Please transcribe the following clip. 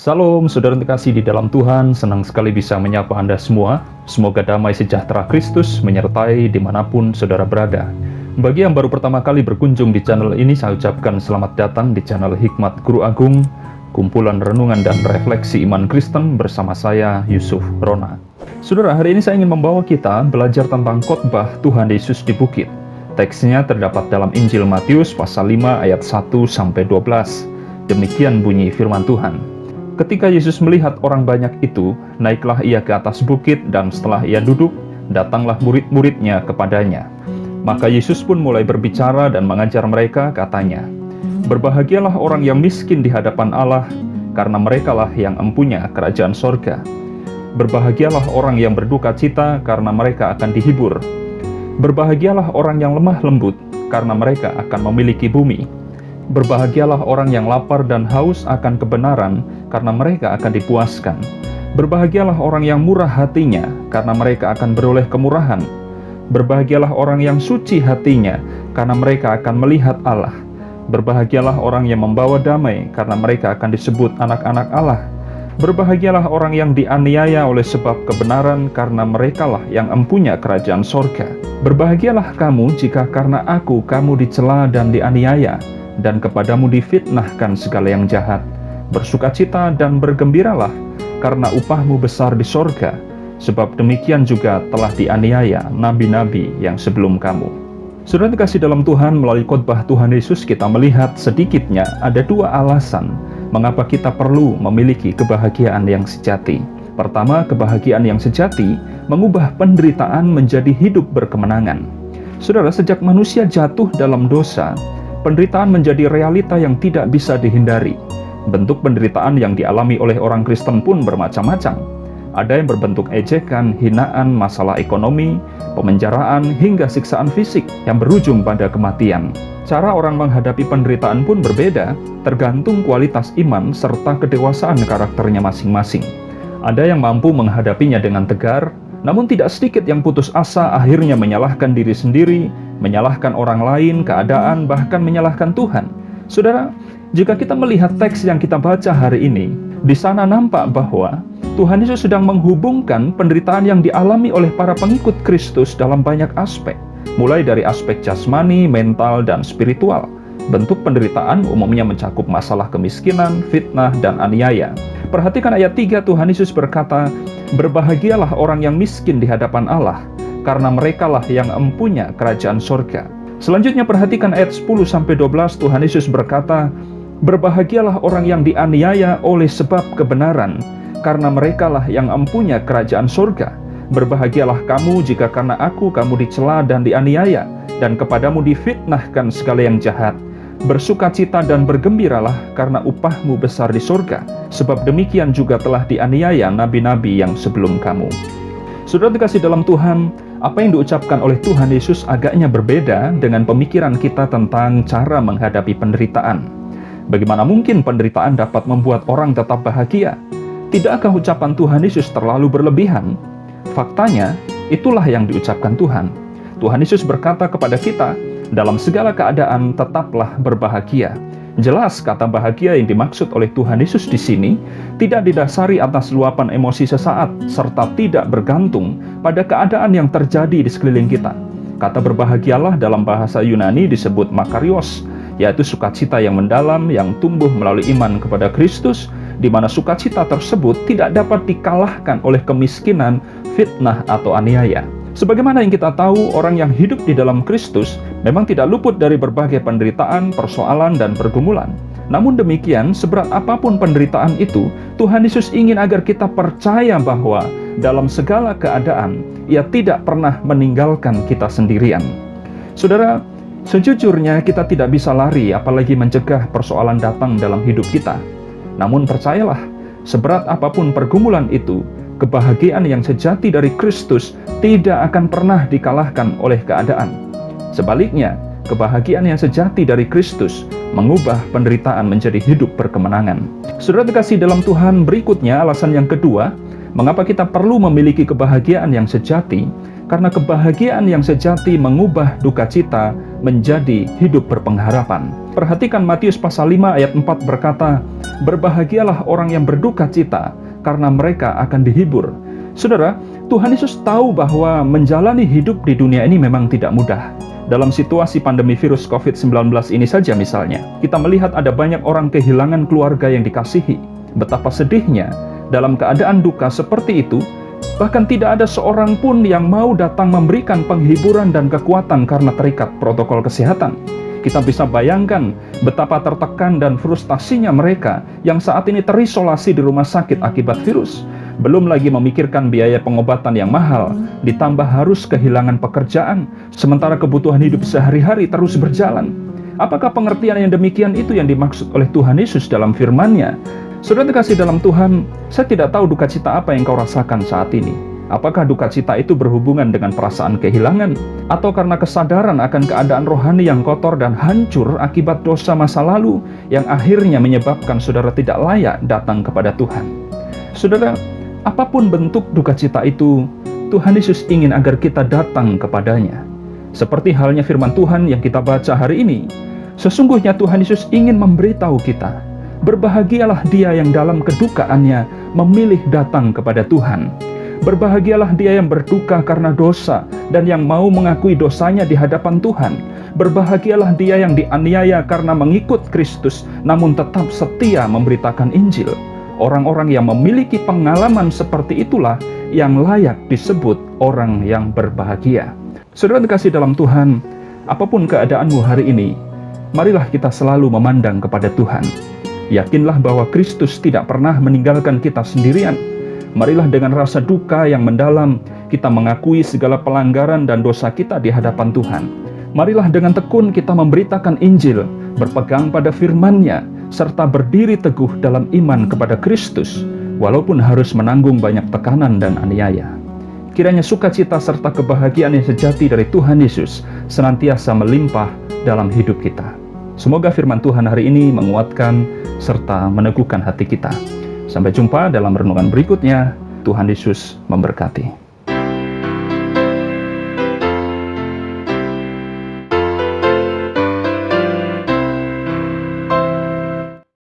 Salam, saudara terkasih di dalam Tuhan, senang sekali bisa menyapa Anda semua. Semoga damai sejahtera Kristus menyertai dimanapun saudara berada. Bagi yang baru pertama kali berkunjung di channel ini, saya ucapkan selamat datang di channel Hikmat Guru Agung, kumpulan renungan dan refleksi iman Kristen bersama saya, Yusuf Rona. Saudara, hari ini saya ingin membawa kita belajar tentang khotbah Tuhan Yesus di bukit. Teksnya terdapat dalam Injil Matius pasal 5 ayat 1-12. Demikian bunyi firman Tuhan. Ketika Yesus melihat orang banyak itu, naiklah ia ke atas bukit, dan setelah ia duduk, datanglah murid-muridnya kepadanya. Maka Yesus pun mulai berbicara dan mengajar mereka, katanya, "Berbahagialah orang yang miskin di hadapan Allah, karena merekalah yang empunya kerajaan sorga. Berbahagialah orang yang berduka cita, karena mereka akan dihibur. Berbahagialah orang yang lemah lembut, karena mereka akan memiliki bumi. Berbahagialah orang yang lapar dan haus akan kebenaran, karena mereka akan dipuaskan. Berbahagialah orang yang murah hatinya, karena mereka akan beroleh kemurahan. Berbahagialah orang yang suci hatinya, karena mereka akan melihat Allah. Berbahagialah orang yang membawa damai, karena mereka akan disebut anak-anak Allah. Berbahagialah orang yang dianiaya oleh sebab kebenaran, karena merekalah yang empunya kerajaan sorga. Berbahagialah kamu jika karena aku kamu dicela dan dianiaya, dan kepadamu difitnahkan segala yang jahat. Bersukacita dan bergembiralah, karena upahmu besar di sorga, sebab demikian juga telah dianiaya nabi-nabi yang sebelum kamu." Saudara terkasih dalam Tuhan, melalui khotbah Tuhan Yesus kita melihat sedikitnya ada dua alasan mengapa kita perlu memiliki kebahagiaan yang sejati. Pertama, kebahagiaan yang sejati mengubah penderitaan menjadi hidup berkemenangan. Saudara, sejak manusia jatuh dalam dosa, penderitaan menjadi realita yang tidak bisa dihindari. Bentuk penderitaan yang dialami oleh orang Kristen pun bermacam-macam. Ada yang berbentuk ejekan, hinaan, masalah ekonomi, pemenjaraan, hingga siksaan fisik yang berujung pada kematian. Cara orang menghadapi penderitaan pun berbeda, tergantung kualitas iman serta kedewasaan karakternya masing-masing. Ada yang mampu menghadapinya dengan tegar, namun tidak sedikit yang putus asa akhirnya menyalahkan diri sendiri, menyalahkan orang lain, keadaan, bahkan menyalahkan Tuhan. Saudara, jika kita melihat teks yang kita baca hari ini, di sana nampak bahwa Tuhan Yesus sedang menghubungkan penderitaan yang dialami oleh para pengikut Kristus dalam banyak aspek, mulai dari aspek jasmani, mental, dan spiritual. Bentuk penderitaan umumnya mencakup masalah kemiskinan, fitnah, dan aniaya. Perhatikan ayat 3, Tuhan Yesus berkata, "Berbahagialah orang yang miskin di hadapan Allah, karena merekalah yang empunya kerajaan sorga." Selanjutnya perhatikan ayat 10-12, Tuhan Yesus berkata, "Berbahagialah orang yang dianiaya oleh sebab kebenaran, karena merekalah yang empunya kerajaan sorga. Berbahagialah kamu jika karena aku kamu dicela dan dianiaya, dan kepadamu difitnahkan segala yang jahat. Bersukacita dan bergembiralah, karena upahmu besar di sorga, sebab demikian juga telah dianiaya nabi-nabi yang sebelum kamu." Saudara terkasih dalam Tuhan, apa yang diucapkan oleh Tuhan Yesus agaknya berbeda dengan pemikiran kita tentang cara menghadapi penderitaan. Bagaimana mungkin penderitaan dapat membuat orang tetap bahagia? Tidakkah ucapan Tuhan Yesus terlalu berlebihan? Faktanya, itulah yang diucapkan Tuhan. Tuhan Yesus berkata kepada kita, dalam segala keadaan tetaplah berbahagia. Jelas kata bahagia yang dimaksud oleh Tuhan Yesus di sini tidak didasari atas luapan emosi sesaat, serta tidak bergantung pada keadaan yang terjadi di sekeliling kita. Kata berbahagialah dalam bahasa Yunani disebut makarios, yaitu sukacita yang mendalam yang tumbuh melalui iman kepada Kristus, di mana sukacita tersebut tidak dapat dikalahkan oleh kemiskinan, fitnah, atau aniaya. Sebagaimana yang kita tahu, orang yang hidup di dalam Kristus memang tidak luput dari berbagai penderitaan, persoalan, dan pergumulan. Namun demikian, seberat apapun penderitaan itu, Tuhan Yesus ingin agar kita percaya bahwa dalam segala keadaan, Ia tidak pernah meninggalkan kita sendirian. Saudara, sejujurnya kita tidak bisa lari, apalagi mencegah persoalan datang dalam hidup kita. Namun percayalah, seberat apapun pergumulan itu, kebahagiaan yang sejati dari Kristus tidak akan pernah dikalahkan oleh keadaan. Sebaliknya, kebahagiaan yang sejati dari Kristus mengubah penderitaan menjadi hidup berkemenangan. Saudara terkasih dalam Tuhan, berikutnya alasan yang kedua, mengapa kita perlu memiliki kebahagiaan yang sejati, karena kebahagiaan yang sejati mengubah duka cita menjadi hidup berpengharapan. Perhatikan Matius pasal 5 ayat 4 berkata, "Berbahagialah orang yang berduka cita, karena mereka akan dihibur." Saudara, Tuhan Yesus tahu bahwa menjalani hidup di dunia ini memang tidak mudah. Dalam situasi pandemi virus COVID-19 ini saja misalnya, kita melihat ada banyak orang kehilangan keluarga yang dikasihi. Betapa sedihnya dalam keadaan duka seperti itu, bahkan tidak ada seorang pun yang mau datang memberikan penghiburan dan kekuatan karena terikat protokol kesehatan. Kita bisa bayangkan betapa tertekan dan frustasinya mereka yang saat ini terisolasi di rumah sakit akibat virus. Belum lagi memikirkan biaya pengobatan yang mahal, ditambah harus kehilangan pekerjaan, sementara kebutuhan hidup sehari-hari terus berjalan. Apakah pengertian yang demikian itu yang dimaksud oleh Tuhan Yesus dalam firman-Nya? Saudara terkasih dalam Tuhan, saya tidak tahu duka cita apa yang kau rasakan saat ini. Apakah duka cita itu berhubungan dengan perasaan kehilangan? Atau karena kesadaran akan keadaan rohani yang kotor dan hancur akibat dosa masa lalu yang akhirnya menyebabkan saudara tidak layak datang kepada Tuhan? Saudara, apapun bentuk duka cita itu, Tuhan Yesus ingin agar kita datang kepadanya. Seperti halnya firman Tuhan yang kita baca hari ini, sesungguhnya Tuhan Yesus ingin memberitahu kita, berbahagialah dia yang dalam kedukaannya memilih datang kepada Tuhan. Berbahagialah dia yang berduka karena dosa dan yang mau mengakui dosanya di hadapan Tuhan. Berbahagialah dia yang dianiaya karena mengikut Kristus namun tetap setia memberitakan Injil. Orang-orang yang memiliki pengalaman seperti itulah yang layak disebut orang yang berbahagia. Saudara terkasih dalam Tuhan, apapun keadaanmu hari ini, marilah kita selalu memandang kepada Tuhan. Yakinlah bahwa Kristus tidak pernah meninggalkan kita sendirian. Marilah dengan rasa duka yang mendalam, kita mengakui segala pelanggaran dan dosa kita di hadapan Tuhan. Marilah dengan tekun kita memberitakan Injil, berpegang pada firman-Nya, serta berdiri teguh dalam iman kepada Kristus, walaupun harus menanggung banyak tekanan dan aniaya. Kiranya sukacita serta kebahagiaan yang sejati dari Tuhan Yesus senantiasa melimpah dalam hidup kita. Semoga firman Tuhan hari ini menguatkan serta meneguhkan hati kita. Sampai jumpa dalam renungan berikutnya. Tuhan Yesus memberkati.